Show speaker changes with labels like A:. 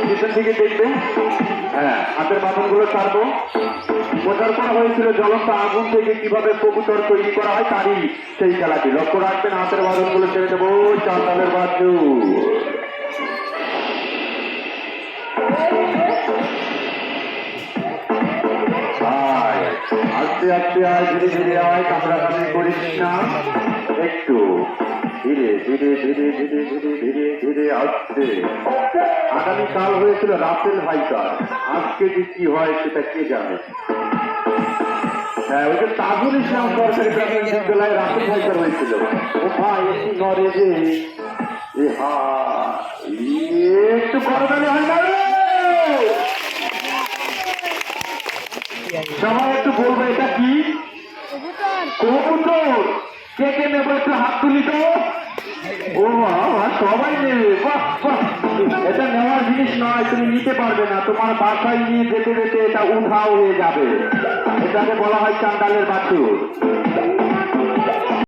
A: পিছন দিকে দেখবে। হ্যাঁ, হাতের বাঁধনগুলো ছাড়বো। প্রচার করা হয়েছিল জ্বলন্ত আগুন থেকে কিভাবে কবুতর তৈরি করা হয় তারই সেই খেলাটি। লক্ষ্য রাখবেন, হাতের বাঁধনগুলো ছেড়ে দেবো। চাঁদালের বাজু আস্তে আস্তে আয়, ধীরে ধীরে আয়, কামড়াকামড়ি করিস না, একটু ধীরে ধীরে ধীরে ধীরে ধীরে ধীরে ধীরে আসছে। আগামীকাল হয়েছিল রাসেল ভাইকার, আজকে যে কি হয় সেটা কে জানে। হ্যাঁ, ওই যে তাজুল ইসলাম সরকারি প্রাথমিক বিদ্যালয়ে রাসেল ভাইকার হয়েছিল। ও ভাই একটু নড়ে যে একটু করদানি হয় না রে। সবাই একটু বলবো এটা কি কবুতর, কে কে নেবো একটু হাত তুলি তো। ও বাবা, সবাই নেবে, বাহ বাহ। এটা নেওয়ার জিনিস নয়, তুমি নিতে পারবে না, তোমার বাসায় নিয়ে যেতে যেতে এটা উধাও হয়ে যাবে। এটাকে বলা হয় চান্ডালের বাছুর।